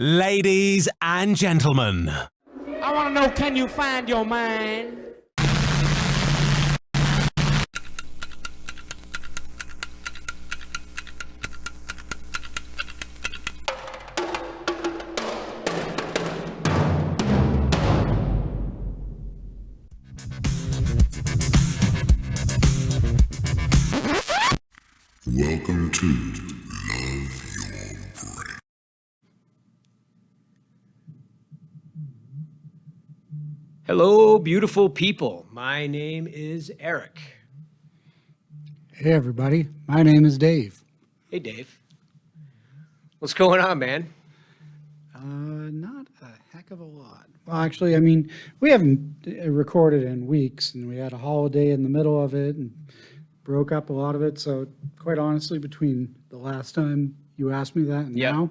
Ladies and gentlemen. I want to know, can you find your mind? Welcome to Love Your Brain. Hello, beautiful people. My name is Eric. Hey, everybody. My name is Dave. Hey, Dave. What's going on, man? Not a heck of a lot. Well, actually, I mean, we haven't recorded in weeks, and we had a holiday in the middle of it and broke up a lot of it. So, quite honestly, between the last time you asked me that and now,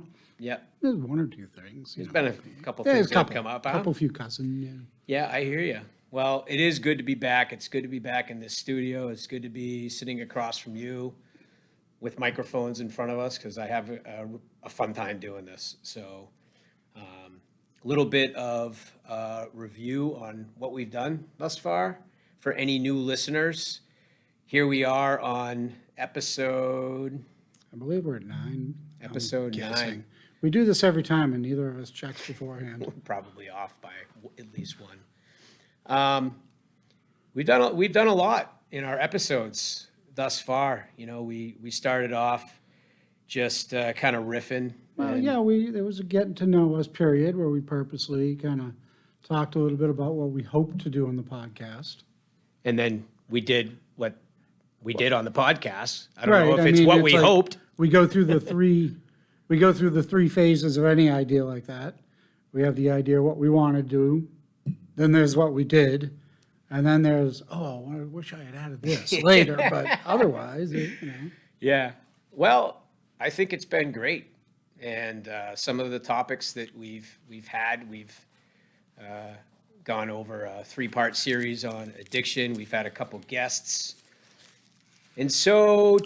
there's one or two things. There's been a couple Yeah, things there's a that have couple, come up. Huh? couple few cousins. Yeah. Yeah, I hear you. Well, it is good to be back. It's good to be back in this studio. It's good to be sitting across from you with microphones in front of us because I have a fun time doing this. So, a little bit of review on what we've done thus far. For any new listeners, here we are on episode I believe we're at 9. Episode I'm 9. guessing. We do this every time, and neither of us checks beforehand. Probably off by at least one. We've done a lot in our episodes thus far. You know, we started off just kind of riffing. Well, and- yeah, there was a getting to know us period where we purposely kind of talked a little bit about what we hope to do on the podcast. and then we did what we did on the podcast. I don't know if it's mean, what we like hoped. We go through the three phases of any idea like that. We have the idea of what we want to do, then there's what we did, and then there's, oh, I wish I had added this later, but otherwise, Yeah. Well, I think it's been great, and some of the topics that we've gone over a 3-part series on addiction. We've had a couple guests, and so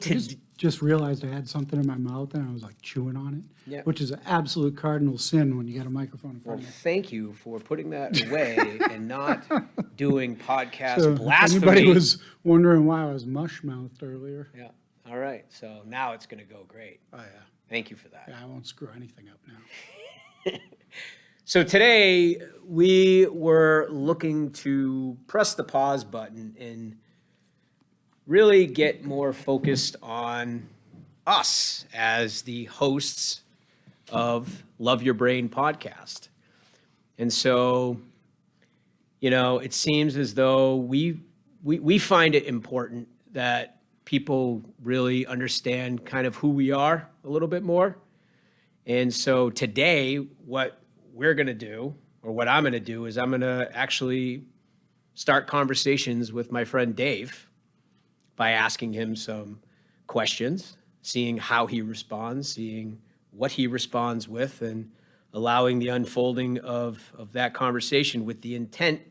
just realized I had something in my mouth and I was like chewing on it, Yeah. which is an absolute cardinal sin when you got a microphone in well, front of you. thank you for putting that away and not doing podcast So if blasphemy. anybody was wondering why I was mush-mouthed earlier, Yeah. All right. So now it's going to go great. oh yeah, Thank you for that. yeah, I won't screw anything up now. So today we were looking to press the pause button and really get more focused on us as the hosts of Love Your Brain podcast. And so, you know, it seems as though we find it important that people really understand kind of who we are a little bit more. And so today, what we're going to do, or what I'm going to do, is I'm going to actually start conversations with my friend Dave by asking him some questions, seeing how he responds, seeing what he responds with, and allowing the unfolding of that conversation with the intent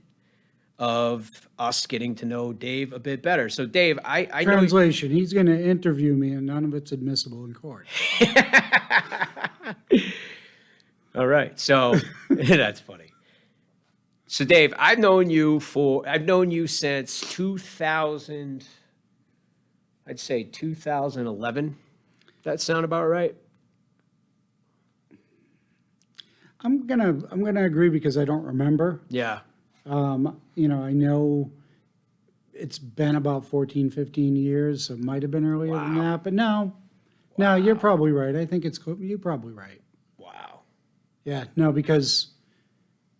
of us getting to know Dave a bit better. So Dave, I know... Translation, he's going to interview me and none of it's admissible in court. All right. So that's funny. So Dave, I've known you since 2000, I'd say 2011. That sound about right? I'm gonna agree because I don't remember. Yeah. I know it's been about 14, 15 years, so it might have been earlier than Wow. that, but no, you're probably right. I think you're probably right. Wow. Yeah, no, because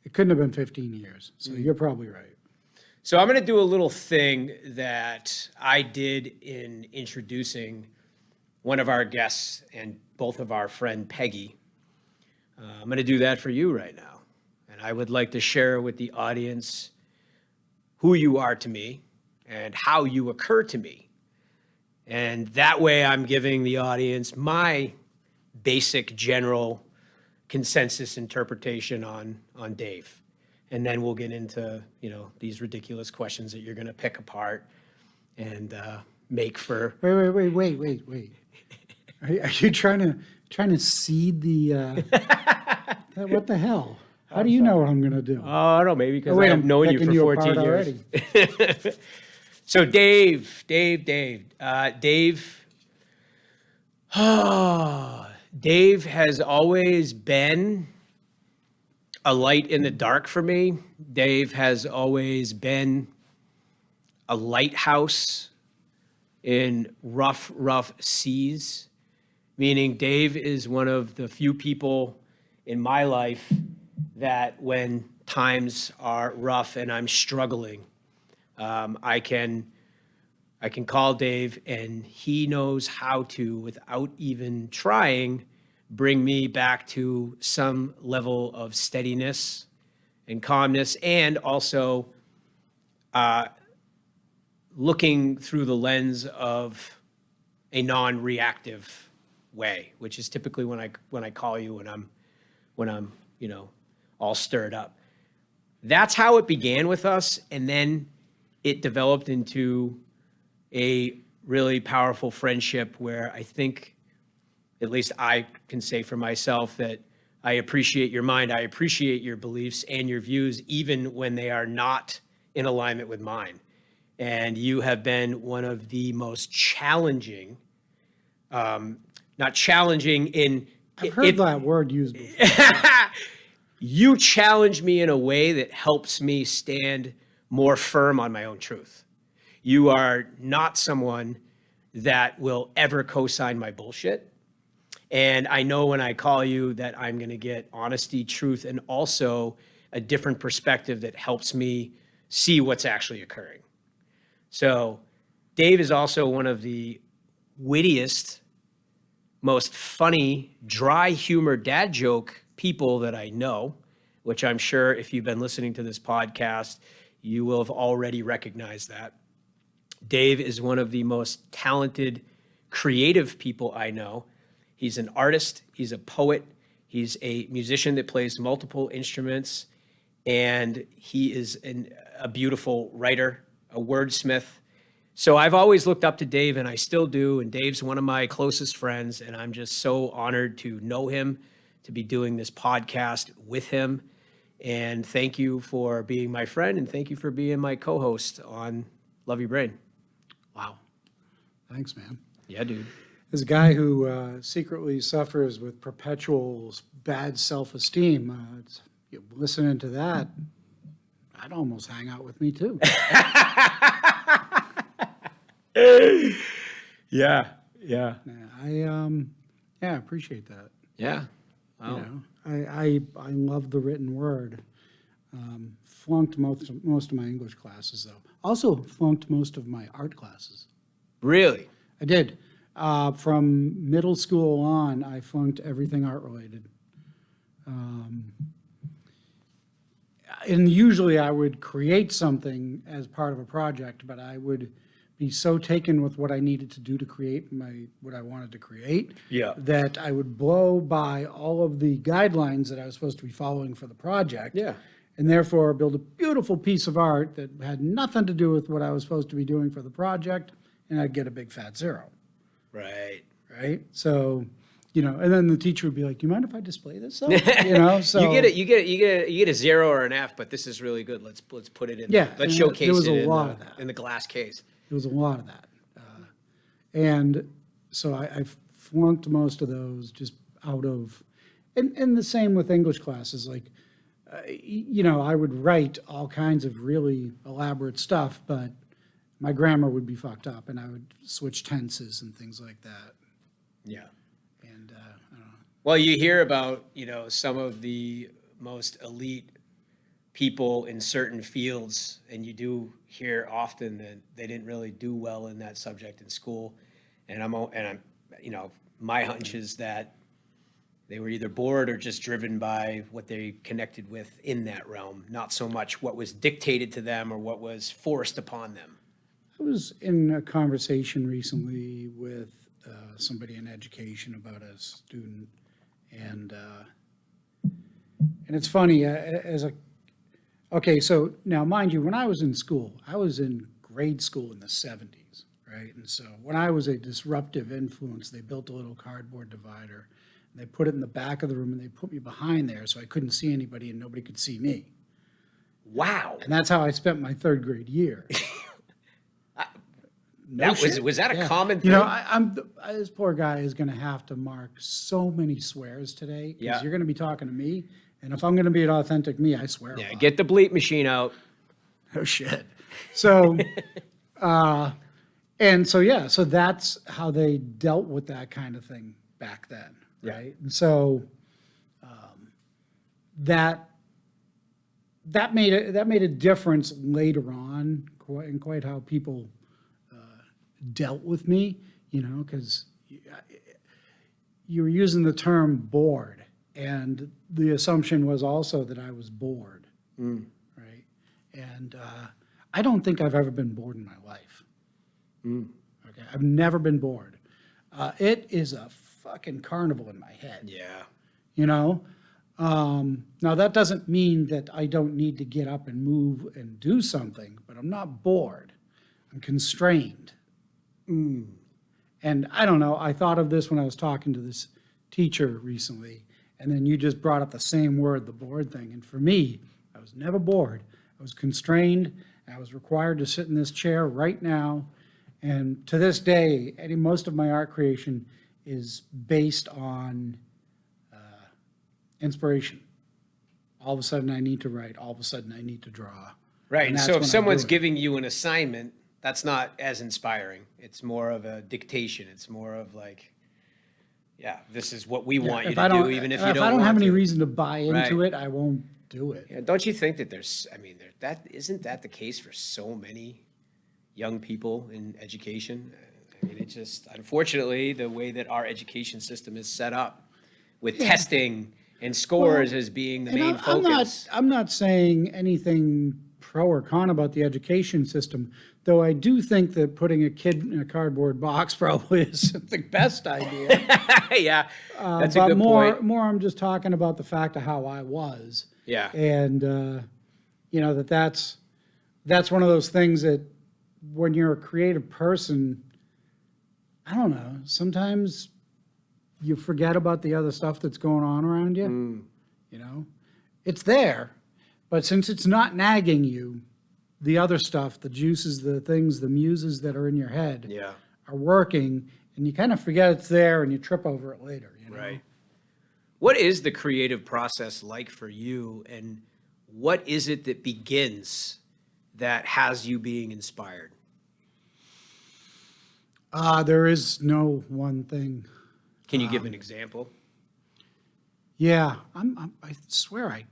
it couldn't have been 15 years, so you're probably right. So I'm going to do a little thing that I did in introducing one of our guests and both of our friend Peggy. I'm going to do that for you right now. And I would like to share with the audience who you are to me and how you occur to me. And that way I'm giving the audience my basic general consensus interpretation on Dave. And then we'll get into, these ridiculous questions that you're going to pick apart and make for... Wait. Are you trying to seed the What the hell? How do you know what I'm going to do? I don't know, maybe because wait, I've I'm known you picking for you 14 apart years. already. So Dave. Dave has always been a light in the dark for me. Dave has always been a lighthouse in rough seas, meaning Dave is one of the few people in my life that when times are rough and I'm struggling, I can call Dave and he knows how to, without even trying, bring me back to some level of steadiness and calmness, and also looking through the lens of a non-reactive way, which is typically when I call you when I'm all stirred up. That's how it began with us, and then it developed into a really powerful friendship where I think, at least I can say for myself, that I appreciate your mind, I appreciate your beliefs and your views, even when they are not in alignment with mine. And you have been one of the most challenging, not challenging in... I've heard that word used before. You challenge me in a way that helps me stand more firm on my own truth. You are not someone that will ever co-sign my bullshit. And I know when I call you that I'm going to get honesty, truth, and also a different perspective that helps me see what's actually occurring. So Dave is also one of the wittiest, most funny, dry humor dad joke people that I know, which I'm sure if you've been listening to this podcast, you will have already recognized that. Dave is one of the most talented, creative people I know. He's an artist, he's a poet, he's a musician that plays multiple instruments, and he is a beautiful writer, a wordsmith. So I've always looked up to Dave, and I still do, and Dave's one of my closest friends, and I'm just so honored to know him, to be doing this podcast with him. And thank you for being my friend, and thank you for being my co-host on Love Your Brain. Wow. Thanks, man. Yeah, dude. As a guy who secretly suffers with perpetual bad self-esteem, listening to that, I'd almost hang out with me too. Yeah. Yeah, I appreciate that. Yeah. You know, I love the written word. Flunked most of my English classes, though. Also flunked most of my art classes. Really? I did. From middle school on, I flunked everything art related. And usually I would create something as part of a project, but I would be so taken with what I needed to do to create what I wanted to create, that I would blow by all of the guidelines that I was supposed to be following for the project. Yeah. And therefore build a beautiful piece of art that had nothing to do with what I was supposed to be doing for the project, and I'd get a big fat 0. Right. Right? So, and then the teacher would be like, "Do you mind if I display this stuff?" So You get a 0 or an F, but this is really good. Let's put it in. Yeah, Let's and showcase there was it a lot of that. in the glass case. There was a lot of that. And so I flunked most of those just out of, and the same with English classes. Like, I would write all kinds of really elaborate stuff, but my grammar would be fucked up and I would switch tenses and things like that. Yeah. And I don't know. Well, you hear about, some of the most elite people in certain fields, and you do hear often that they didn't really do well in that subject in school. And I'm, my hunch is that they were either bored or just driven by what they connected with in that realm, not so much what was dictated to them or what was forced upon them. I was in a conversation recently with somebody in education about a student, and it's funny, okay, so now mind you, when I was in school, I was in grade school in the 70s, right? And so when I was a disruptive influence, they built a little cardboard divider They put it in the back of the room and they put me behind there so I couldn't see anybody and nobody could see me. Wow. And that's how I spent my third grade year. No shit. Was that a Yeah. common You know, thing? this poor guy is going to have to mark so many swears today because Yeah. you're going to be talking to me. And if I'm going to be an authentic me, I swear. a Yeah, lot. get the bleep machine out. Oh shit. So, and so, yeah, so that's how they dealt with that kind of thing back then. Yeah. Right. And so, that made a difference later on in quite how people dealt with me, you know, because you were using the term bored, and the assumption was also that I was bored, right? And I don't think I've ever been bored in my life. Okay, I've never been bored. It is a fucking carnival in my head. Yeah. You know, now that doesn't mean that I don't need to get up and move and do something, but I'm not bored. I'm constrained. And I don't know, I thought of this when I was talking to this teacher recently, and then you just brought up the same word, the bored thing. And for me, I was never bored. I was constrained. I was required to sit in this chair right now. And to this day, most of my art creation is based on inspiration. All of a sudden I need to write. All of a sudden I need to draw. Right. And that's So if when I someone's do it. giving you an assignment, that's not as inspiring. It's more of a dictation. It's more of like, yeah, this is what we want you If to I don't, do, even if if you don't I don't want have any to. reason to buy into Right. it, I won't do it. Yeah, don't you think that that isn't that the case for so many young people in education? I mean, it's just, unfortunately, the way that our education system is set up with testing and scores as being the And main focus. I'm not saying anything pro or con about the education system, though I do think that putting a kid in a cardboard box probably isn't the best idea. Yeah, that's a But good point. more, I'm just talking about the fact of how I was. Yeah. And, you know, that's one of those things that when you're a creative person, I don't know, sometimes you forget about the other stuff that's going on around you. You know, it's there, but since it's not nagging you, the other stuff, the juices, the things, the muses that are in your head Yeah. are working, and you kind of forget it's there and you trip over it later, you know? Right. What is the creative process like for you, and what is it that begins that has you being inspired? There is no one thing. Can you give an example? Yeah, I swear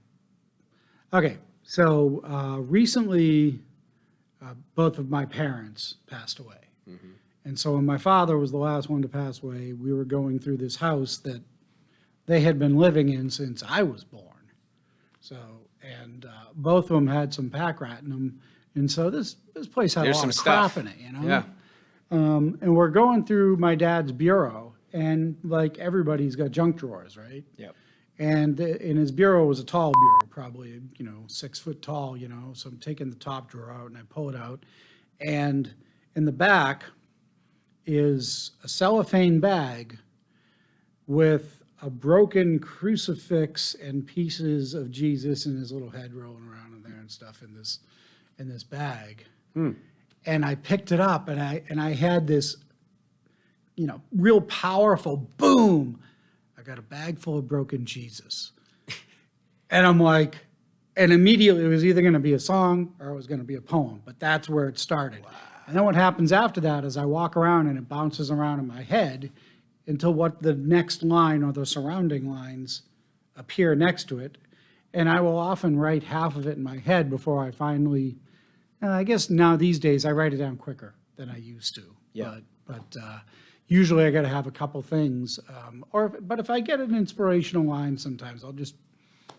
okay, so recently, both of my parents passed away. And so when my father was the last one to pass away, we were going through this house that they had been living in since I was born. So, and both of them had some pack rat in them. And so this place had There's a lot some of crap stuff. in it, you know? Yeah. And we're going through my dad's bureau, and like everybody's got junk drawers, right? Yep. And in his bureau was a tall bureau, probably, 6 foot tall, so I'm taking the top drawer out and I pull it out. And in the back is a cellophane bag with a broken crucifix and pieces of Jesus and his little head rolling around in there and stuff in this bag. And I picked it up and I had this, real powerful boom. I got a bag full of broken Jesus. And I'm like, and immediately it was either going to be a song or it was going to be a poem, but that's where it started. Wow. And then what happens after that is I walk around and it bounces around in my head until what the next line or the surrounding lines appear next to it. And I will often write half of it in my head before I finally, I guess now these days I write it down quicker than I used to. Yeah. But usually I got to have a couple things. But if I get an inspirational line, sometimes I'll just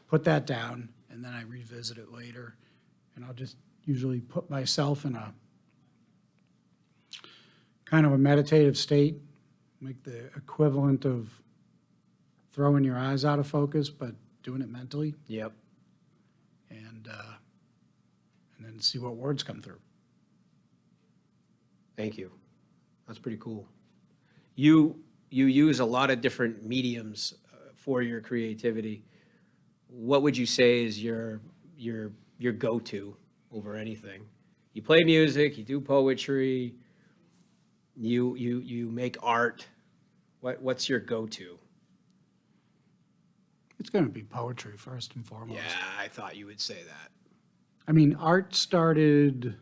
put that down and then I revisit it later. And I'll just usually put myself in a kind of a meditative state, make the equivalent of throwing your eyes out of focus, but doing it mentally, Yep. and then see what words come through. Thank you. That's pretty cool. You use a lot of different mediums for your creativity, what would you say is your go-to over anything? You play music, you do poetry, you make art. What's your go-to? It's going to be poetry first and foremost. Yeah, I thought you would say that. I mean, art started,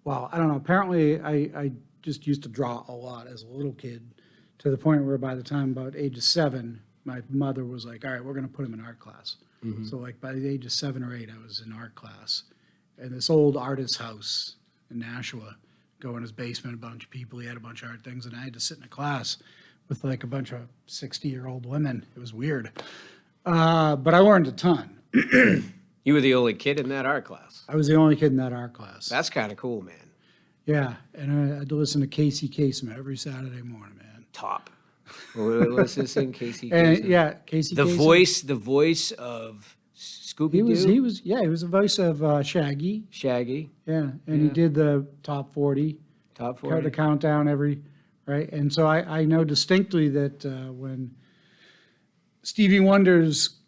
well, I don't know. Apparently, I just used to draw a lot as a little kid, to the point where by the time about age of 7, my mother was like, all right, we're going to put him in art class. So like by the age of 7 or 8, I was in art class. And this old artist's house in Nashua, go in his basement, a bunch of people, he had a bunch of art things, and I had to sit in a class with like a bunch of 60-year-old women. It was weird. But I learned a ton. You were the only kid in that art class. I was the only kid in that art class. That's kind of cool, man. Yeah, and I had to listen to Casey Kasem every Saturday morning, man. Top. What's this in Casey? And Kasem? yeah, Casey The Kasem. voice of Scooby He Doo. was the voice of Shaggy. Shaggy. Yeah, and he did the top 40, Top the 40. countdown right? And so I know distinctly that when Stevie Wonder's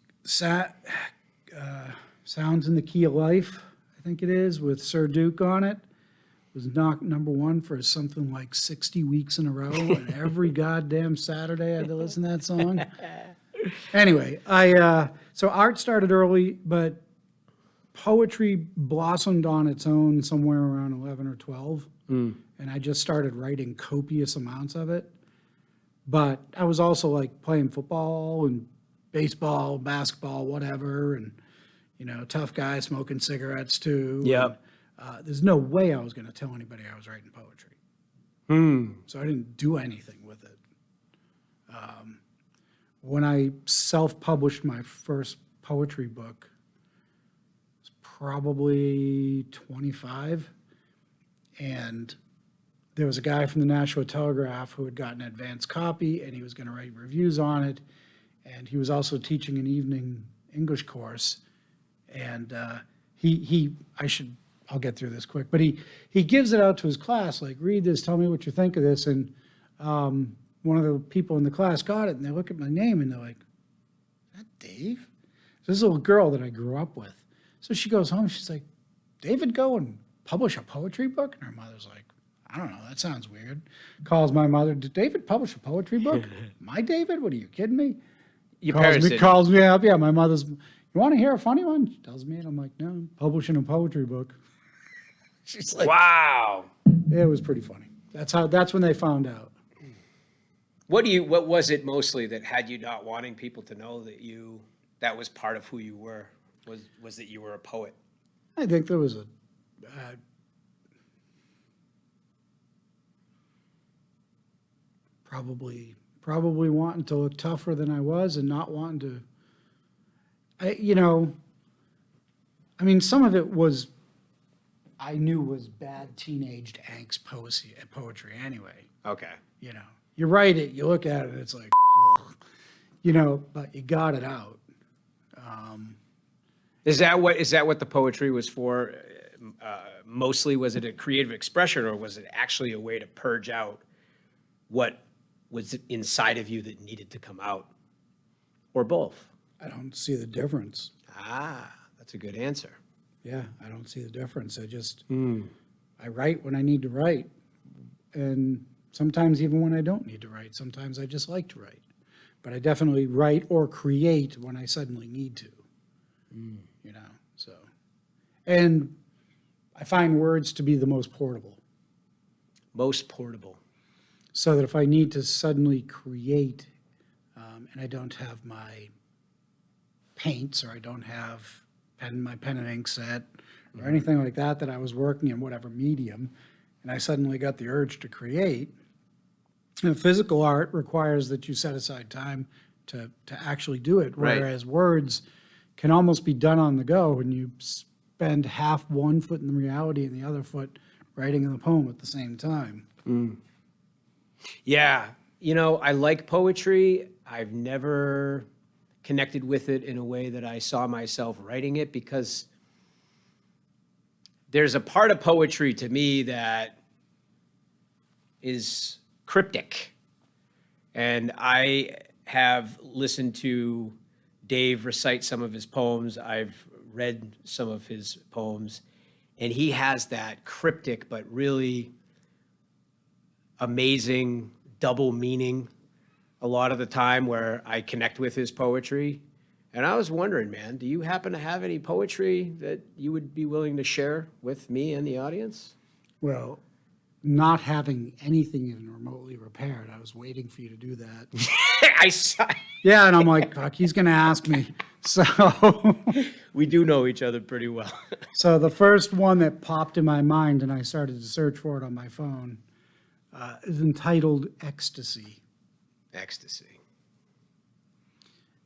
Sounds in the Key of Life, I think it is, with Sir Duke on it, was knocked number 1 for something like 60 weeks in a row, and every goddamn Saturday I had to listen to that song. Anyway, so art started early, but poetry blossomed on its own somewhere around 11 or 12, and I just started writing copious amounts of it. But I was also like playing football and baseball, basketball, whatever, and tough guy smoking cigarettes too. Yep. And, there's no way I was going to tell anybody I was writing poetry. So I didn't do anything with it. When I self-published my first poetry book, I was probably 25, and there was a guy from the Nashua Telegraph who had gotten an advance copy, and he was going to write reviews on it, and he was also teaching an evening English course, and I'll get through this quick, but he gives it out to his class, like, read this, tell me what you think of this, and one of the people in the class got it, and they look at my name, and they're like, is that Dave? So this little girl that I grew up with. So she goes home, she's like, David go and publish a poetry book? And her mother's like, I don't know, that sounds weird. Calls my mother, did David publish a poetry book? My David? What, are you kidding me? Your parents didn't. Calls me up, yeah, my mother's, you want to hear a funny one? She tells me, and I'm like, no, I'm publishing a poetry book. She's like, Wow. it was pretty funny. That's when they found out. What was it mostly that had you not wanting people to know that was part of who you were? Was that you were a poet? I think there was probably wanting to look tougher than I was, and not wanting to, some of it was, I knew was bad teenaged angst poetry anyway. Okay. You write it, you look at it, it's like, but you got it out. Is that what the poetry was for? Mostly, was it a creative expression, or was it actually a way to purge out what was inside of you that needed to come out, or both? I don't see the difference. Ah, that's a good answer. Yeah, I don't see the difference. I write when I need to write, and sometimes even when I don't need to write. Sometimes I just like to write, but I definitely write or create when I suddenly need to. So, and I find words to be the most portable. Most portable. So that if I need to suddenly create, and I don't have my paints, or I don't have my pen and ink set, or anything like that I was working in whatever medium, and I suddenly got the urge to create, physical art requires that you set aside time to actually do it, Right. whereas words can almost be done on the go, and you spend half one foot in the reality and the other foot writing in the poem at the same time. Yeah, I like poetry. I've never connected with it in a way that I saw myself writing it, because there's a part of poetry to me that is cryptic. And I have listened to Dave recite some of his poems. I've read some of his poems, and he has that cryptic but really amazing double meaning a lot of the time where I connect with his poetry. And I was wondering, man, do you happen to have any poetry that you would be willing to share with me and the audience? Well, not having anything even remotely repaired, I was waiting for you to do that. I saw. Yeah, and I'm like, fuck, he's going to ask me. So, We do know each other pretty well. so the first one that popped in my mind, and I started to search for it on my phone, is entitled Ecstasy. Ecstasy.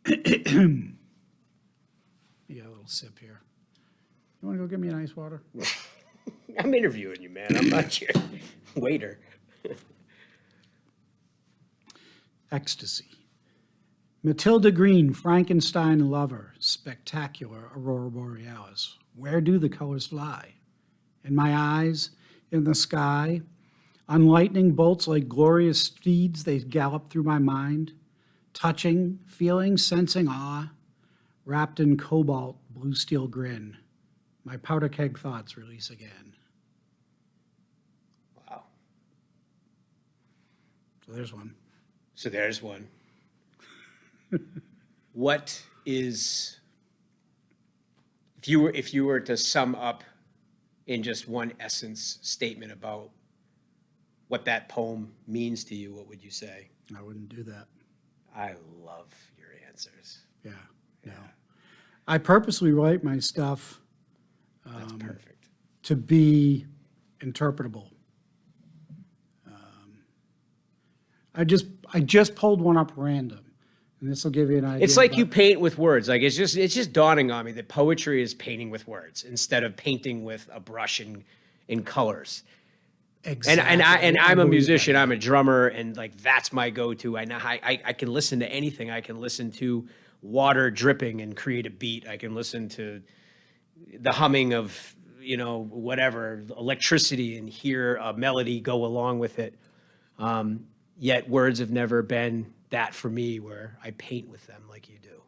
You got a little sip here. You want to go get me an ice water? I'm interviewing you, man. I'm not your waiter. Ecstasy. Matilda Green, Frankenstein lover, spectacular aurora borealis. Where do the colors fly? In my eyes, in the sky, on lightning bolts like glorious steeds, they gallop through my mind, touching, feeling, sensing awe, wrapped in cobalt, blue steel grin. My powder keg thoughts release again. Wow. So there's one. So there's one. What is, if you were to sum up in just one essence statement about what that poem means to you, what would you say? I wouldn't do that. I love your answers. Yeah, no. I purposely write my stuff That's perfect. to be interpretable. I just pulled one up random, and this will give you an idea. It's like you about- paint with words. Like it's just dawning on me that poetry is painting with words instead of painting with a brush and colors. Exactly. And I'm I a believe musician. that. I'm a drummer, and like that's my go-to. I can listen to anything. I can listen to water dripping and create a beat. I can listen to the humming of whatever electricity and hear a melody go along with it. Yet words have never been that for me, where I paint with them like you do.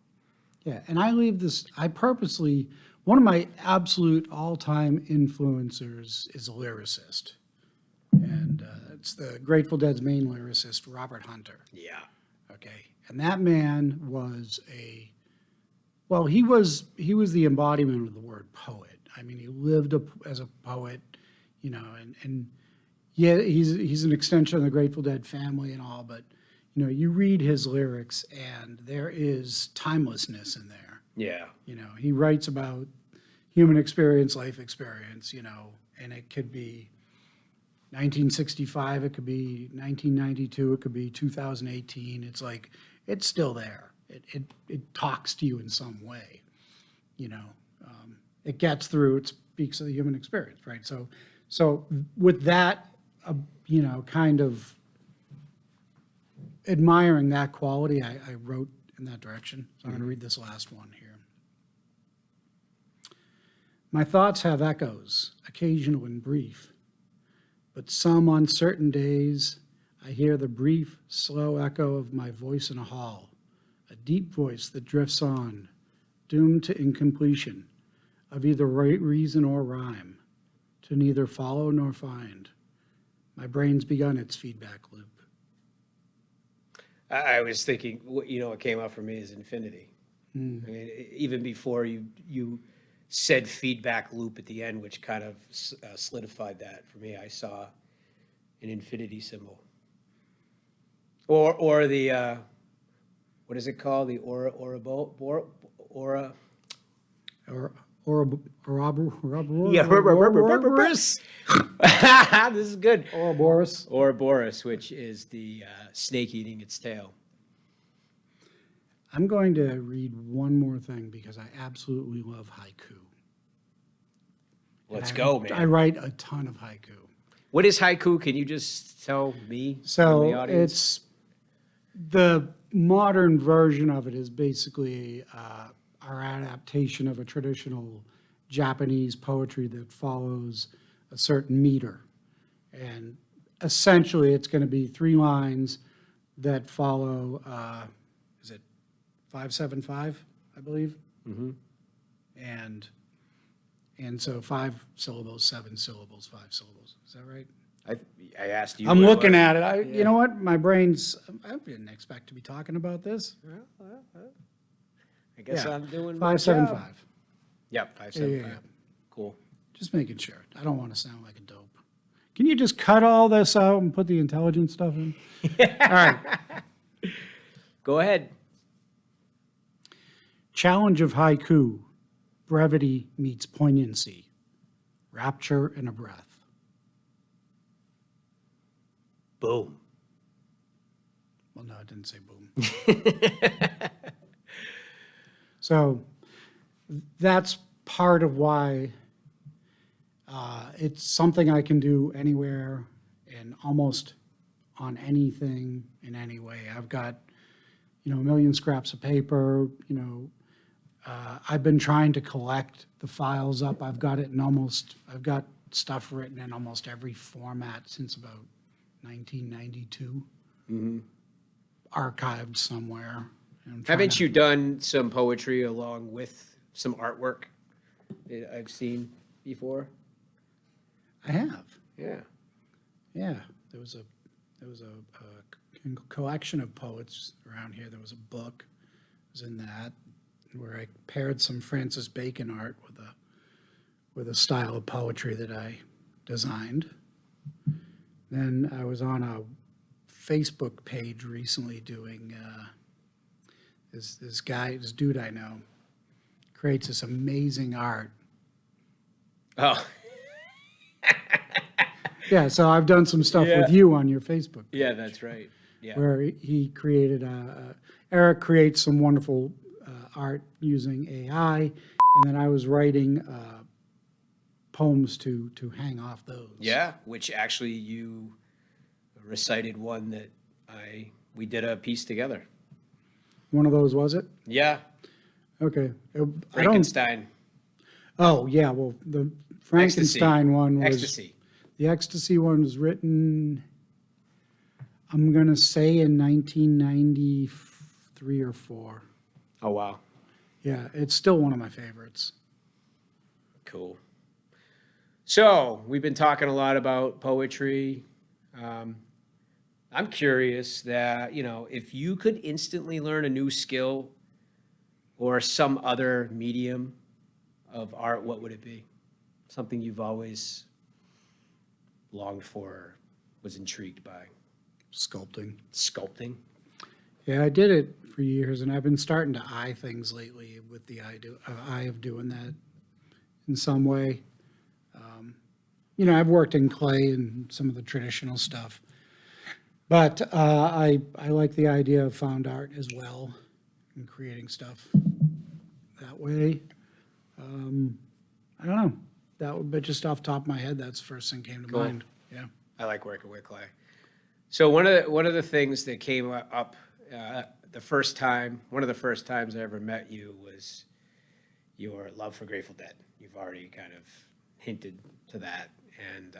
Yeah, and I purposely, one of my absolute all-time influencers is a lyricist. And it's the Grateful Dead's main lyricist, Robert Hunter. Yeah. Okay. And that man was he was the embodiment of the word poet. I mean, he lived as a poet, and yeah, he's an extension of the Grateful Dead family and all, but, you read his lyrics and there is timelessness in there. Yeah. He writes about human experience, life experience, and it could be 1965, it could be 1992, it could be 2018. It's like, it's still there. It talks to you in some way, it gets through, it speaks of the human experience, right? So with that, kind of admiring that quality, I wrote in that direction. So I'm going to read this last one here. My thoughts have echoes, occasional and brief, but some on certain days I hear the brief, slow echo of my voice in a hall, a deep voice that drifts on, doomed to incompletion, of either right reason or rhyme, to neither follow nor find. My brain's begun its feedback loop. I was thinking, what came up for me is infinity. I mean, even before you said feedback loop at the end, which kind of solidified that for me, I saw an infinity symbol. Or the, what is it called? The aura. Yeah, Ouroboros. this is good. Ouroboros. Ouroboros, which is the snake eating its tail. I'm going to read one more thing because I absolutely love haiku. Let's And go, I man. write a ton of haiku. What is haiku? Can you just tell me and the So audience? it's the modern version of it is basically our adaptation of a traditional Japanese poetry that follows a certain meter. And essentially it's going to be 3 lines that follow 575, I believe. Mm-hmm. And so 5 syllables, 7 syllables, 5 syllables. Is that right? I asked you. I'm what it looking was. at it. You know what? My brain's, I didn't expect to be talking about this. I guess Yeah. I'm doing my job. 575. Yep, 575. Yeah. Cool. Just making sure. I don't want to sound like a dope. Can you just cut all this out and put the intelligent stuff in? All right. Go ahead. Challenge of haiku. Brevity meets poignancy. Rapture in a breath. Boom. Well, no, I didn't say boom. So that's part of why it's something I can do anywhere and almost on anything in any way. I've got, a million scraps of paper, I've been trying to collect the files up. I've got stuff written in almost every format since about 1992. Archived somewhere. Haven't you done some poetry along with some artwork that I've seen before? I have. Yeah. Yeah, there was a collection of poets around here. There was a book. It was in that where I paired some Francis Bacon art with a style of poetry that I designed. Then I was on a Facebook page recently doing this dude I know creates this amazing art. Oh. Yeah, so I've done some stuff Yeah. with you on your Facebook page. Yeah, that's right. Yeah. Where he created Eric creates some wonderful art using AI, and then I was writing poems to hang off those. Yeah, which actually you recited one that we did a piece together. One of those, was it? Yeah, Okay. Frankenstein. Oh, yeah, well, the Frankenstein one was... Ecstasy. The Ecstasy one was written, I'm going to say in 1993 or 4. Oh, wow. Yeah, it's still one of my favorites. Cool. So we've been talking a lot about poetry. I'm curious that, if you could instantly learn a new skill or some other medium of art, what would it be? Something you've always longed for or was intrigued by? Sculpting. Sculpting? Yeah, I did it for years, and I've been starting to eye things lately with the eye of doing that in some way. I've worked in clay and some of the traditional stuff, but I like the idea of found art as well and creating stuff that way. I don't know. But just off the top of my head, that's the first thing came to Cool. mind. Yeah. I like working with clay. So one of the things that came up one of the first times I ever met you was your love for Grateful Dead. You've already kind of hinted to that. And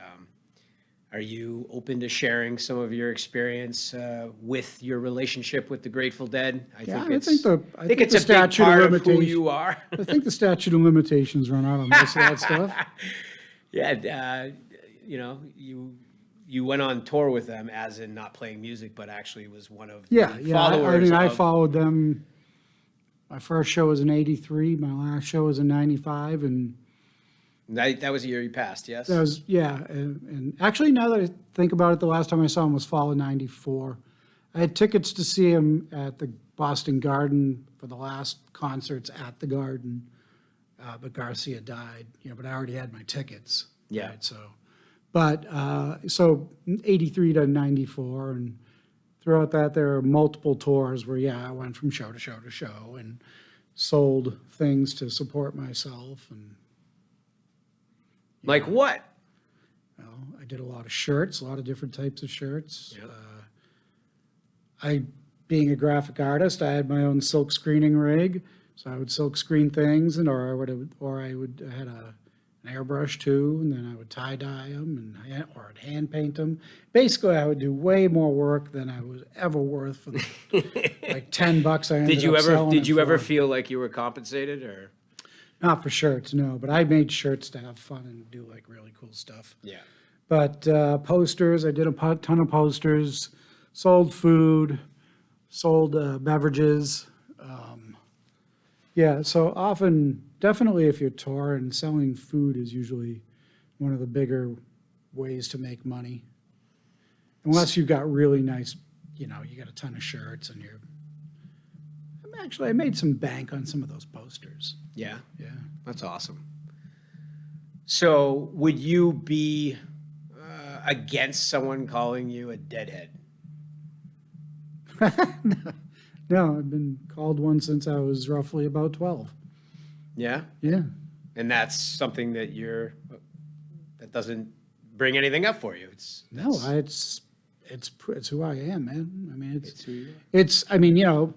are you open to sharing some of your experience with your relationship with the Grateful Dead? I think it's a big part of who you are. I think the statute of limitations run out on most of that stuff. Yeah, you went on tour with them, as in not playing music, but actually was one of the followers. I followed them. My first show was in '83. My last show was in '95, and that was the year you passed. Yes. that was and actually, now that I think about it, the last time I saw him was fall of '94. I had tickets to see him at the Boston Garden for the last concerts at the Garden, but Garcia died. But I already had my tickets. Yeah. Right, so 83 to 94, and throughout that there are multiple tours where I went from show to show to show and sold things to support myself, and Like what? I did a lot of shirts, a lot of different types of shirts. Yep. Being a graphic artist, I had my own silk screening rig, so I would silk screen things, I had an airbrush too, and then I would tie dye them or I'd hand paint them. Basically, I would do way more work than I was ever worth for the like $10 I ended up selling Did you it ever for. feel like you were compensated or? Not for shirts, no, but I made shirts to have fun and do like really cool stuff. Yeah. But posters, I did a ton of posters, sold food, sold beverages. Yeah, so often, definitely if you're touring, selling food is usually one of the bigger ways to make money. Unless you've got really nice, you got a ton of shirts and I made some bank on some of those posters. Yeah. Yeah. That's awesome. So would you be against someone calling you a deadhead? No, I've been called one since I was roughly about 12. Yeah. Yeah. And that's something that that doesn't bring anything up for you. It's who I am, man. I mean, who you are.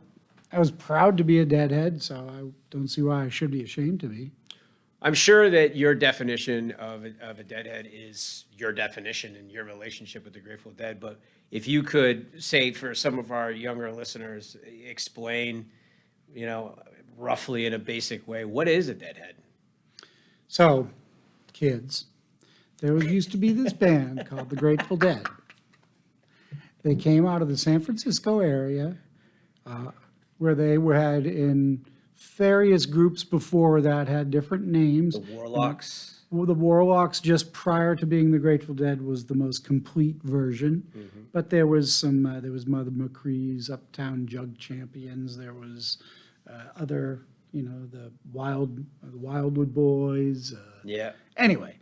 I was proud to be a deadhead, so I don't see why I should be ashamed to be. I'm sure that your definition of a deadhead is your definition and your relationship with the Grateful Dead. But if you could say for some of our younger listeners, explain, roughly in a basic way, what is a deadhead? So, kids, there used to be this band called the Grateful Dead. They came out of the San Francisco area, where they had in various groups before that had different names. The Warlocks. Well, the Warlocks, just prior to being the Grateful Dead, was the most complete version. Mm-hmm. But there was there was Mother McCree's Uptown Jug Champions. There was other, the Wildwood Boys. Yeah. Anyway,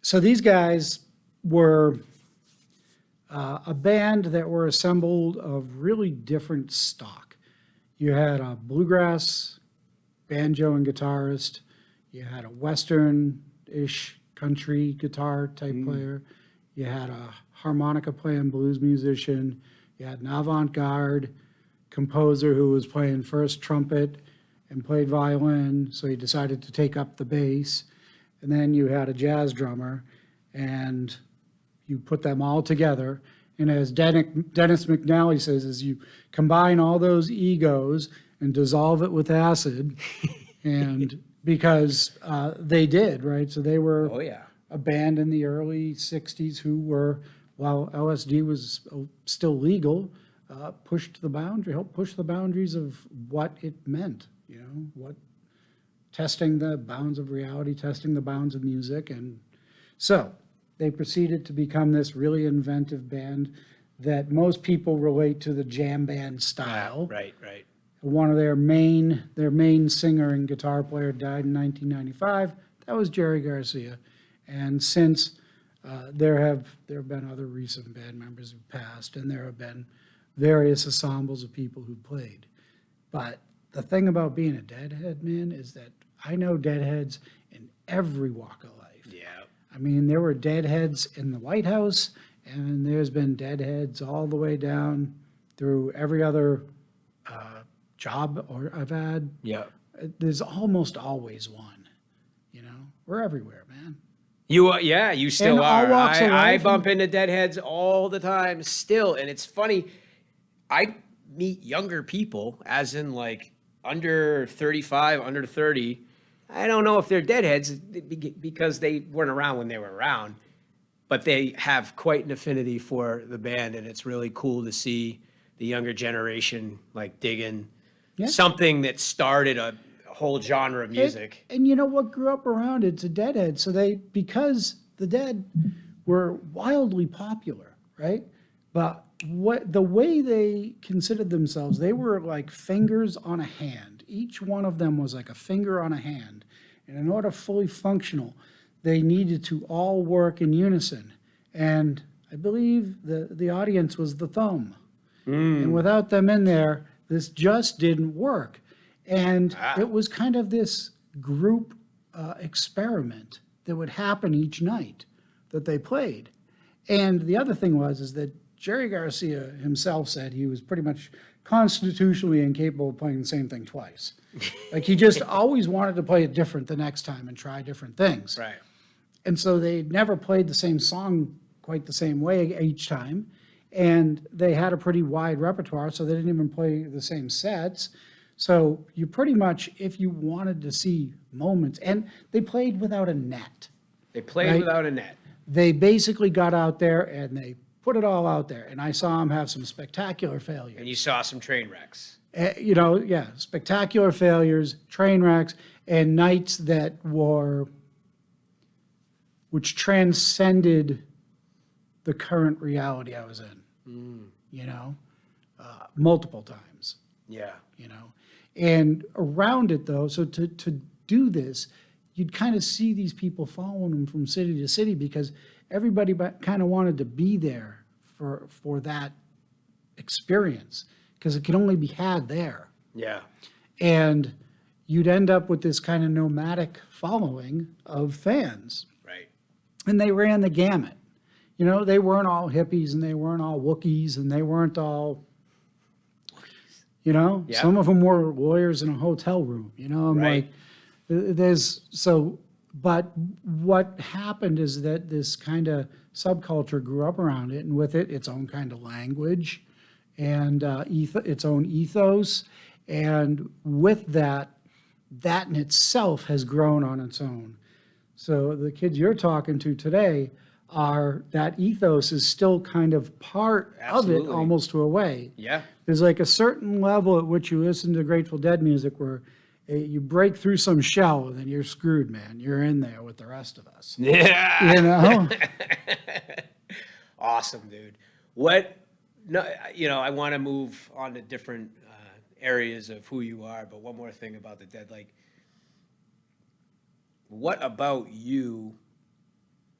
so these guys were a band that were assembled of really different stock. You had a bluegrass banjo and guitarist. You had a Western-ish country guitar type player. You had a harmonica playing blues musician. You had an avant-garde composer who was playing first trumpet and played violin, so he decided to take up the bass. And then you had a jazz drummer, and you put them all together. And as Dennis McNally says, is you combine all those egos and dissolve it with acid, and because they did, right? So they were a band in the early 60s who were, while LSD was still legal, helped push the boundaries of what it meant, testing the bounds of reality, testing the bounds of music. And so they proceeded to become this really inventive band that most people relate to the jam band style. Right. One of their main singer and guitar player died in 1995. That was Jerry Garcia. And since there have been other recent band members who passed, and there have been various ensembles of people who played. But the thing about being a deadhead, man, is that I know deadheads in every walk of life. Yeah. I mean, there were deadheads in the White House, and there's been deadheads all the way down through every other job I've had. Yeah. There's almost always one. We're everywhere, man. You still In all are. walks of I life. bump into deadheads all the time still, and it's funny. I meet younger people, as in like under 35, under 30. I don't know if they're deadheads because they weren't around when they were around, but they have quite an affinity for the band, and it's really cool to see the younger generation like digging something that started a whole genre of music. And you know what grew up around it's a deadhead. So because the Dead were wildly popular, right? But the way they considered themselves, they were like fingers on a hand. Each one of them was like a finger on a hand. And in order to fully functional, they needed to all work in unison. And I believe the audience was the thumb. And without them in there, this just didn't work. And it was kind of this group experiment that would happen each night that they played. And the other thing is that Jerry Garcia himself said he was pretty much constitutionally incapable of playing the same thing twice. Like he just always wanted to play it different the next time and try different things. Right. And so they never played the same song quite the same way each time. And they had a pretty wide repertoire, so they didn't even play the same sets. So you pretty much, if you wanted to see moments, and they played without a net. They played Right. without a net. They basically got out there and they put it all out there. And I saw them have some spectacular failures. And you saw some train wrecks. Spectacular failures, train wrecks, and nights which transcended the current reality I was in, multiple times, Yeah. And around it though, so to do this, you'd kind of see these people following them from city to city because everybody kind of wanted to be there for that experience because it could only be had there. Yeah. And you'd end up with this kind of nomadic following of fans. Right. And they ran the gamut. They weren't all hippies and they weren't all Wookiees and they weren't all, Yeah. some of them were lawyers in a hotel room, I'm Right. like, but what happened is that this kind of subculture grew up around it and with it, its own kind of language and its own ethos. And with that in itself has grown on its own. So the kids you're talking to today that ethos is still kind of part of it Absolutely. almost to a way. Yeah. There's like a certain level at which you listen to Grateful Dead music where you break through some shell and then you're screwed, man. You're in there with the rest of us. Yeah. Awesome, dude. I want to move on to different areas of who you are, but one more thing about the Dead. Like, what about you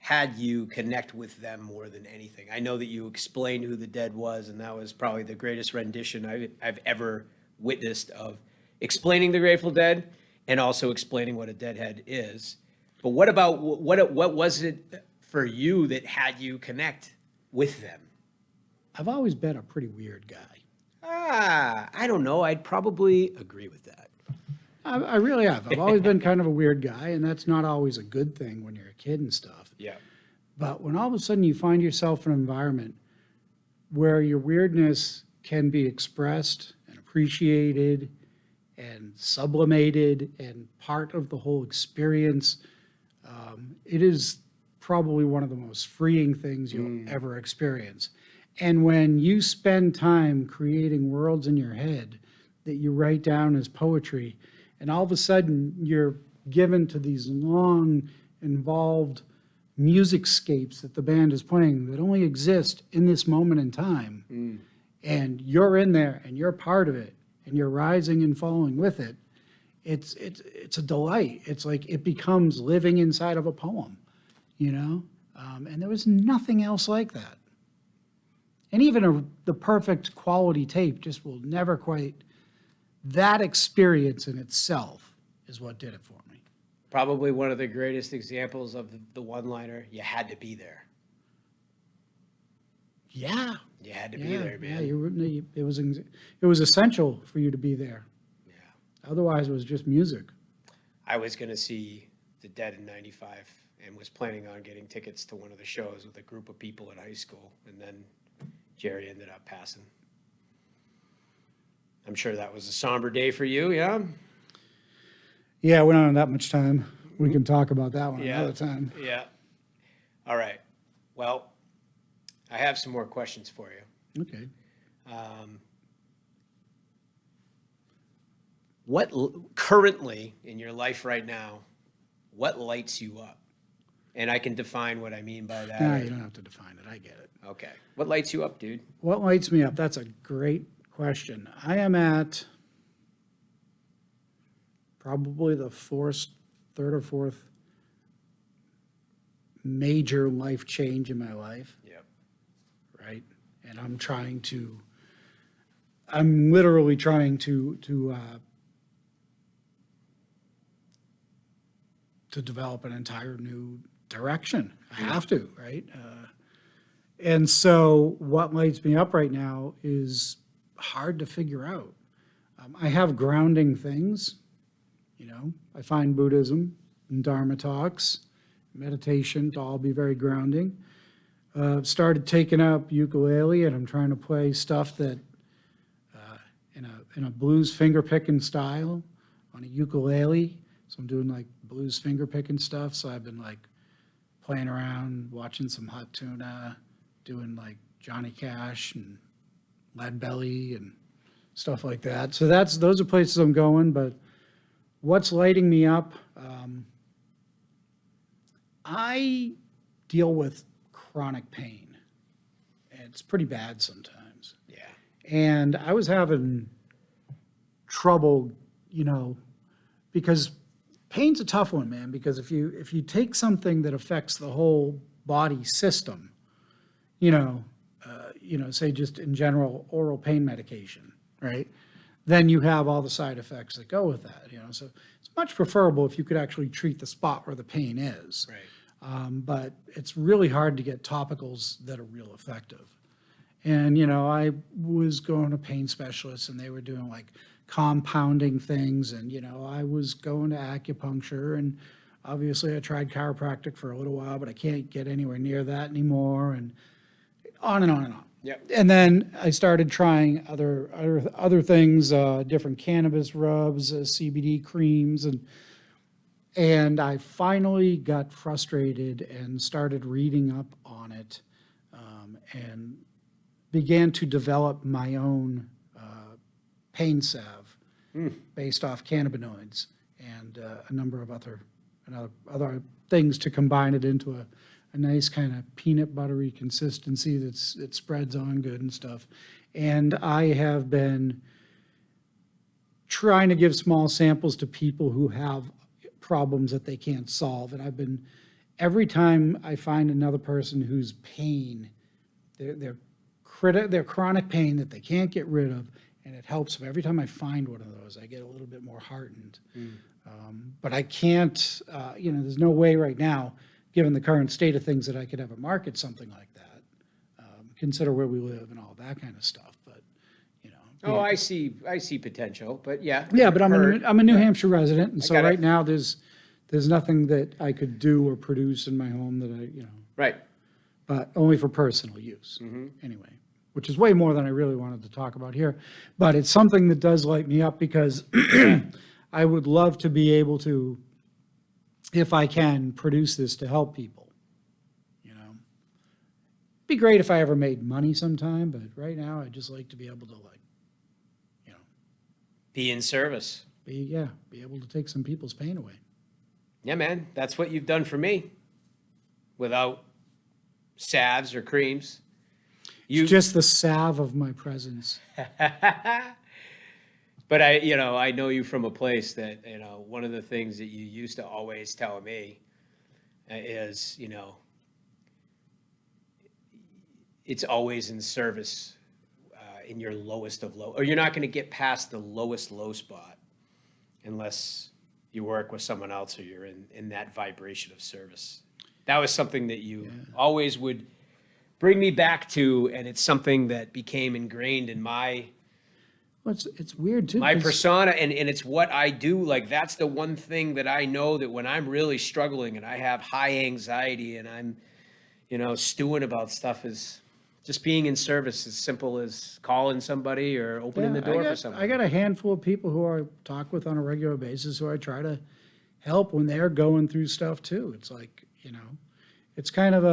had you connect with them more than anything? I know that you explained who the Dead was, and that was probably the greatest rendition I've ever witnessed of explaining the Grateful Dead and also explaining what a Deadhead is. But what about what was it for you that had you connect with them? I've always been a pretty weird guy. I don't know. I'd probably agree with that. I really have. I've always been kind of a weird guy, and that's not always a good thing when you're a kid and stuff. Yeah. But when all of a sudden you find yourself in an environment where your weirdness can be expressed and appreciated and sublimated and part of the whole experience, it is probably one of the most freeing things you'll ever experience. And when you spend time creating worlds in your head that you write down as poetry, and all of a sudden you're given to these long, involved musicscapes that the band is playing that only exist in this moment in time, and you're in there and you're part of it and you're rising and falling with it, it's a delight. It's like it becomes living inside of a poem, and there was nothing else like that. And even the perfect quality tape just will never quite, that experience in itself is what did it for me. Probably one of the greatest examples of the one-liner, you had to be there. Yeah. You had to be there, man. It was essential for you to be there. Yeah. Otherwise, it was just music. I was going to see the Dead in '95 and was planning on getting tickets to one of the shows with a group of people in high school, and then Jerry ended up passing. I'm sure that was a somber day for you, yeah? Yeah, we don't have that much time. We can talk about that one another time. Yeah. All right. Well, I have some more questions for you. Okay. What currently in your life right now, what lights you up? And I can define what I mean by that. Nah, you don't have to define it. I get it. Okay. What lights you up, dude? What lights me up? That's a great question. I am at probably the third or fourth major life change in my life. Yep. Right? And I'm literally trying to develop an entire new direction. I have to, right? And so what lights me up right now is hard to figure out. I have grounding things, I find Buddhism and Dharma talks, meditation to all be very grounding. Started taking up ukulele, and I'm trying to play stuff that in a blues finger picking style on a ukulele. So I'm doing like blues finger picking stuff. So I've been like playing around, watching some Hot Tuna, doing like Johnny Cash and Lead Belly and stuff like that. So those are places I'm going. But what's lighting me up? I deal with chronic pain. It's pretty bad sometimes. Yeah. And I was having trouble, because pain's a tough one, man, because if you take something that affects the whole body system, say just in general oral pain medication, right? Then you have all the side effects that go with that, So it's much preferable if you could actually treat the spot where the pain is. Right. But it's really hard to get topicals that are real effective. And, I was going to pain specialists and they were doing like compounding things. And, I was going to acupuncture, and obviously I tried chiropractic for a little while, but I can't get anywhere near that anymore, and on and on and on. Yep. And then I started trying other things, different cannabis rubs, CBD creams, and I finally got frustrated and started reading up on it, and began to develop my own pain salve based off cannabinoids and a number of other things to combine it into a nice kind of peanut buttery consistency that spreads on good and stuff. And I have been trying to give small samples to people who have problems that they can't solve. And every time I find another person whose pain, their chronic pain that they can't get rid of, and it helps them. Every time I find one of those, I get a little bit more heartened. But I can't, there's no way right now, given the current state of things, that I could ever market something like that. Consider where we live and all that kind of stuff. But, Oh, I see potential, but yeah. Yeah, but I'm heard. a New Hampshire resident, and so got it. right now there's nothing that I could do or produce in my home that Right. but only for personal use. Anyway, which is way more than I really wanted to talk about here. But it's something that does light me up, because I would love to be able to, if I can, produce this to help people. Be great if I ever made money sometime, but right now I'd just like to be able to Be in service. be able to take some people's pain away. Yeah, man. That's what you've done for me. Without salves or creams. It's just the salve of my presence. But I know you from a place that, one of the things that you used to always tell me is, it's always in service in your lowest of low, or you're not going to get past the lowest low spot unless you work with someone else or you're in that vibration of service. That was something that you always would bring me back to, and it's something that became ingrained in my Well, it's weird too. my 'cause- persona, and it's what I do. Like, that's the one thing that I know, that when I'm really struggling and I have high anxiety and I'm, stewing about stuff, is just being in service, as simple as calling somebody or opening the door for somebody. I got a handful of people who I talk with on a regular basis who I try to help when they're going through stuff too. It's like, it's kind of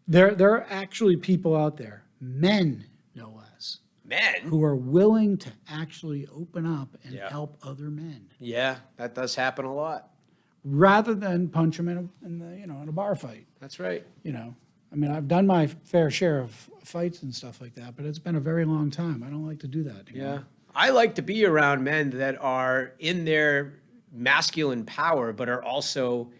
there are actually people out there, men no less, Men. who are willing to actually open up and Yeah. help other men Yeah, that does happen a lot. rather than punch them in a bar fight. That's right. I mean, I've done my fair share of fights and stuff like that, but it's been a very long time. I don't like to do that anymore. Yeah. I like to be around men that are in their masculine power, but are also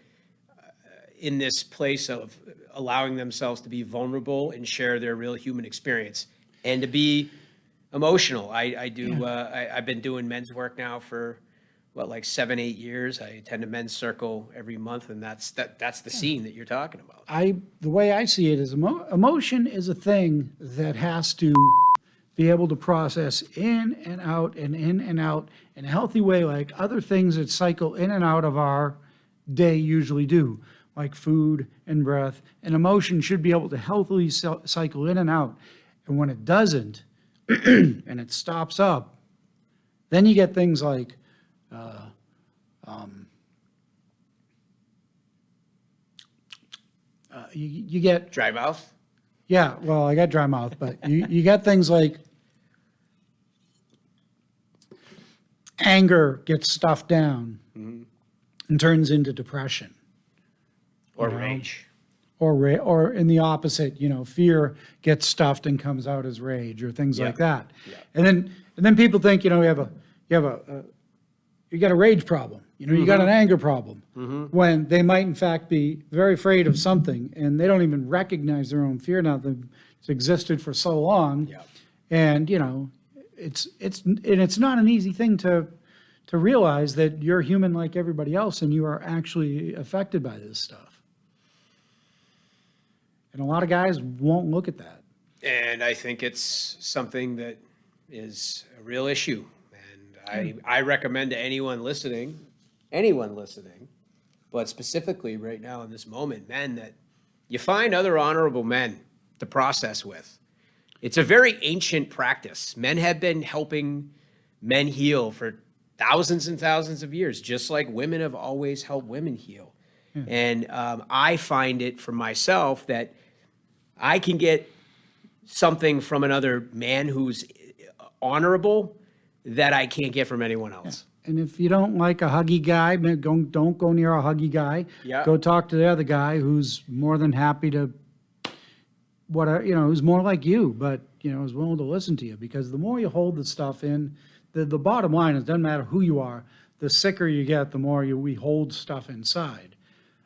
in this place of allowing themselves to be vulnerable and share their real human experience and to be emotional. I've been doing men's work now for like 7, 8 years. I attend a men's circle every month, and that's the scene that you're talking about. The way I see it is emotion is a thing that has to be able to process in and out and in and out in a healthy way, like other things that cycle in and out of our day usually do, like food and breath. And emotion should be able to healthily cycle in and out. And when it doesn't, and it stops up, then you get things like you get, Dry mouth? yeah, well, I got dry mouth, but you get things like anger gets stuffed down and turns into depression. Or rage. Or in the opposite, fear gets stuffed and comes out as rage or things like that. Yeah. And then people think, you got a rage problem, you got an anger problem, when they might in fact be very afraid of something and they don't even recognize their own fear now that it's existed for so long. Yeah. And, it's not an easy thing to realize that you're human like everybody else and you are actually affected by this stuff. And a lot of guys won't look at that. And I think it's something that is a real issue. And I recommend to anyone listening, but specifically right now in this moment, men, that you find other honorable men to process with. It's a very ancient practice. Men have been helping men heal for thousands and thousands of years, just like women have always helped women heal. And I find it for myself that I can get something from another man who's honorable that I can't get from anyone else. And if you don't like a huggy guy, don't go near a huggy guy. Yeah. Go talk to the other guy who's more than happy to, who's more like you, but, is willing to listen to you. Because the more you hold the stuff in, the bottom line is, it doesn't matter who you are, the sicker you get, the more we hold stuff inside.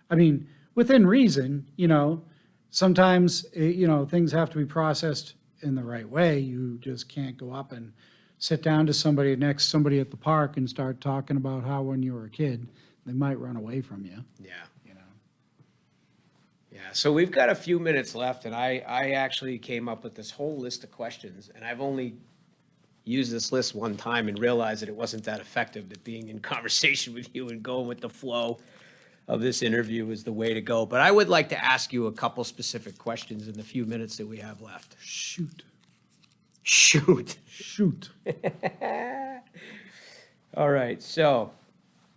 I mean, within reason, sometimes, things have to be processed in the right way. You just can't go up and sit down to somebody at the park and start talking about how when you were a kid, they might run away from you. Yeah. Yeah, so we've got a few minutes left, and I actually came up with this whole list of questions, and I've only used this list one time and realized that it wasn't that effective, that being in conversation with you and going with the flow of this interview is the way to go. But I would like to ask you a couple specific questions in the few minutes that we have left. Shoot. All right, so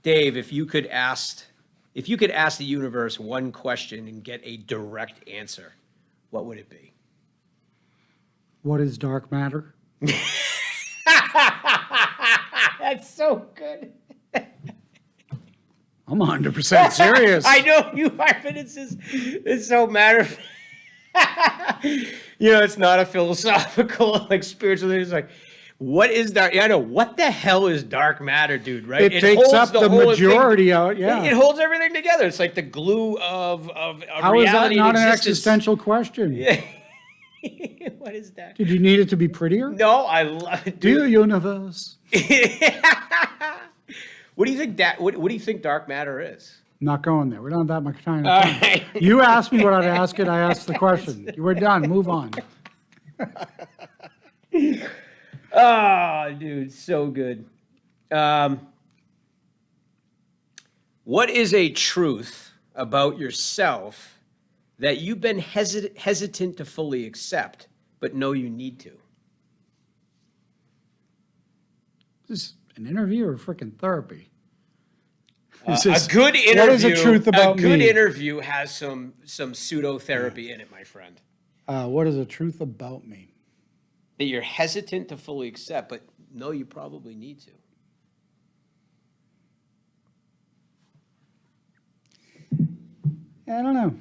Dave, if you could ask the universe one question and get a direct answer, what would it be? What is dark matter? That's so good. I'm 100% serious. I know you are, but it's so matter of it's not a philosophical, like spiritual thing. It's like, what is dark? Yeah, I know. What the hell is dark matter, dude? Right? It takes holds up the whole majority thing. out. Yeah. It holds everything together. It's like the glue of How is that reality not and an existence. existential question? Yeah. What is that? Did you need it to be prettier? No, I love it. Dear universe. What do you think what do you think dark matter is? Not going there. We don't have that much time. All right. You asked me what I'd ask it. I asked the question. We're done. Move on. Oh, dude, so good. What is a truth about yourself that you've been hesitant to fully accept, but know you need to? Is this an interview or freaking therapy? A good interview. What is the truth about me? A good interview has some pseudo therapy in it, my friend. What is the truth about me? That you're hesitant to fully accept, but know you probably need to. I don't know.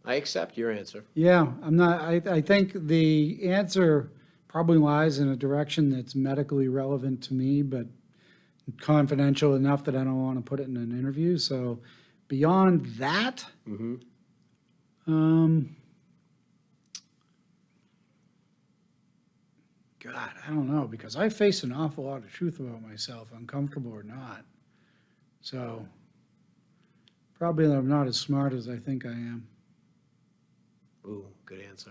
I accept your answer. Yeah, I'm not. I think the answer probably lies in a direction that's medically relevant to me, but confidential enough that I don't want to put it in an interview. So beyond that, God, I don't know, because I face an awful lot of truth about myself, uncomfortable or not. So probably I'm not as smart as I think I am. Ooh, good answer.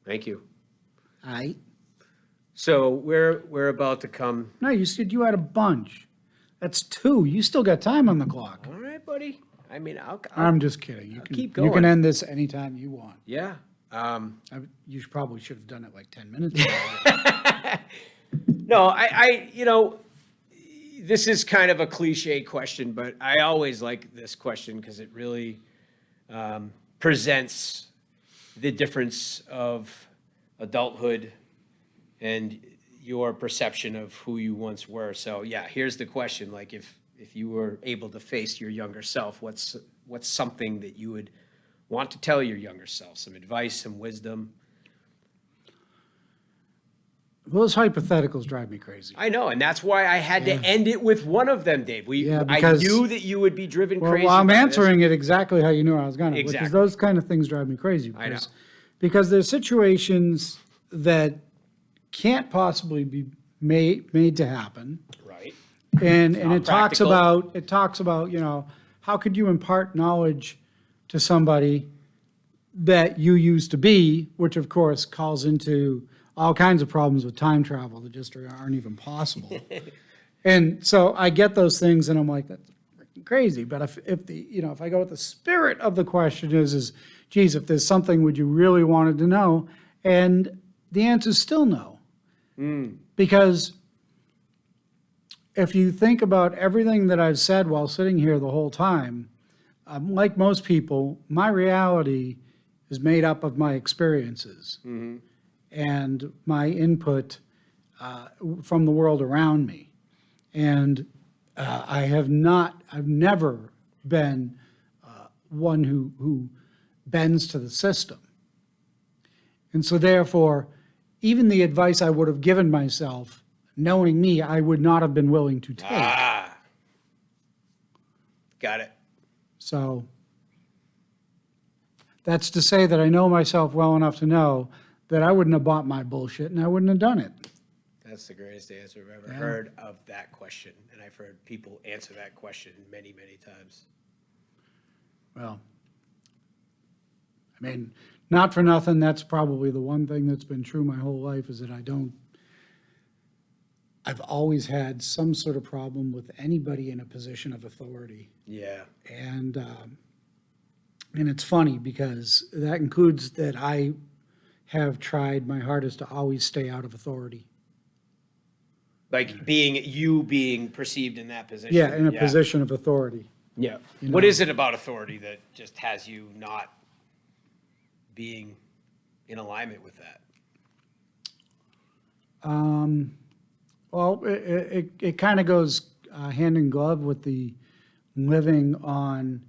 Thank you. I So we're about to come. No, you said you had a bunch. That's 2. You still got time on the clock. All right, buddy. I mean, I'll I'm just kidding. You can keep You can going. end this anytime you want. yeah. You probably should have done it like 10 minutes ago. No, this is kind of a cliche question, but I always like this question because it really presents the difference of adulthood and your perception of who you once were. So yeah, here's the question. Like if you were able to face your younger self, what's something that you would want to tell your younger self? Some advice, some wisdom? Those hypotheticals drive me crazy. I know, and that's why I had to end it with one of them, Dave. I because- knew that you would be driven Well, crazy. I'm by this. answering it exactly how you knew I was going to, which Exactly. is those kind of things drive me crazy. I know. Because there's situations that can't possibly be made to happen. Right. And not it talks practical. about, how could you impart knowledge to somebody that you used to be, which of course calls into all kinds of problems with time travel that just aren't even possible. And so I get those things and I'm like, that's freaking crazy. But if I go with the spirit of the question is, geez, if there's something would you really wanted to know? And the answer is still no. Because if you think about everything that I've said while sitting here the whole time, like most people, my reality is made up of my experiences and my input from the world around me. And I've never been one who bends to the system. And so therefore, even the advice I would have given myself, knowing me, I would not have been willing to take. Got it. So that's to say that I know myself well enough to know that I wouldn't have bought my bullshit and I wouldn't have done it. That's the greatest answer I've ever heard of that question. And I've heard people answer that question many, many times. Well, I mean, not for nothing, that's probably the one thing that's been true my whole life is that I've always had some sort of problem with anybody in a position of authority. Yeah. And it's funny because that includes that I have tried my hardest to always stay out of authority. Like being perceived in that position. Yeah, in a position of authority. Yeah. You What know. is it about authority that just has you not being in alignment with that? Well, it kind of goes hand in glove with the living on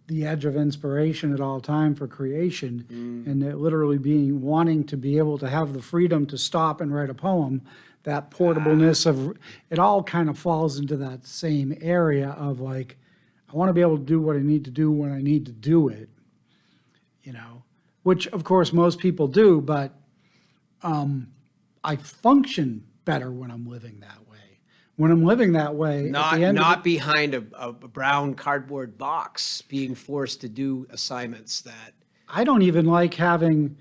the edge of inspiration at all time for creation, and it literally wanting to be able to have the freedom to stop and write a poem. That portableness of it all kind of falls into that same area of like, I want to be able to do what I need to do when I need to do it, which of course most people do, but I function better when I'm living that way. When I'm living that way, at the end Not behind a brown cardboard box, being forced to do assignments that. I don't even like having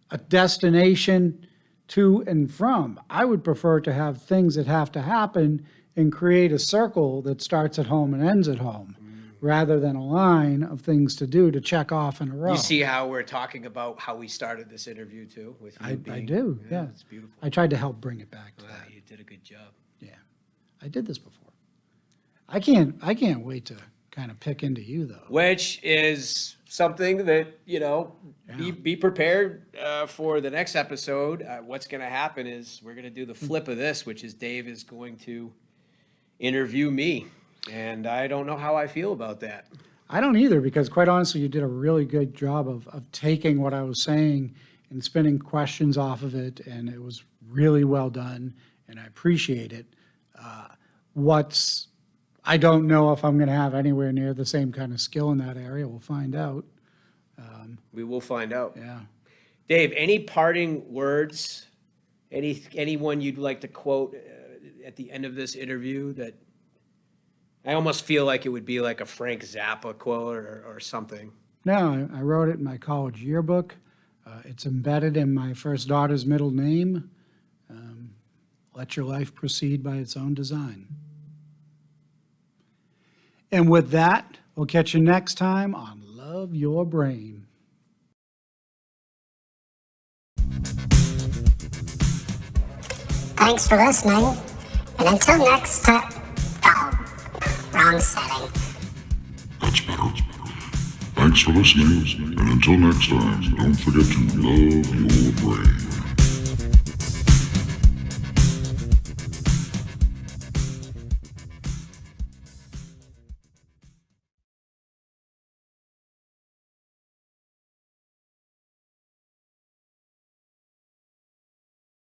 a destination to and from. I would prefer to have things that have to happen and create a circle that starts at home and ends at home, rather than a line of things to do to check off in a row. You see how we're talking about how we started this interview too? With you I do, yeah. It's beautiful. I tried to help bring it back to Wow, that. you did a good job. Yeah, I did this before. I can't wait to kind of pick into you though. Which is something that, be prepared for the next episode. What's going to happen is we're going to do the flip of this, which is Dave is going to interview me. And I don't know how I feel about that. I don't either, because quite honestly, you did a really good job of taking what I was saying and spinning questions off of it, and it was really well done, and I appreciate it. I don't know if I'm going to have anywhere near the same kind of skill in that area. We'll find out. We will find out. Yeah. Dave, any parting words? Anyone you'd like to quote at the end of this interview that I almost feel like it would be like a Frank Zappa quote or something? No, I wrote it in my college yearbook. It's embedded in my first daughter's middle name. Let your life proceed by its own design. And with that, we'll catch you next time on Love Your Brain. Thanks for listening, and until next time. Oh, wrong setting. That's better. Thanks for listening, and until next time, don't forget to love your brain.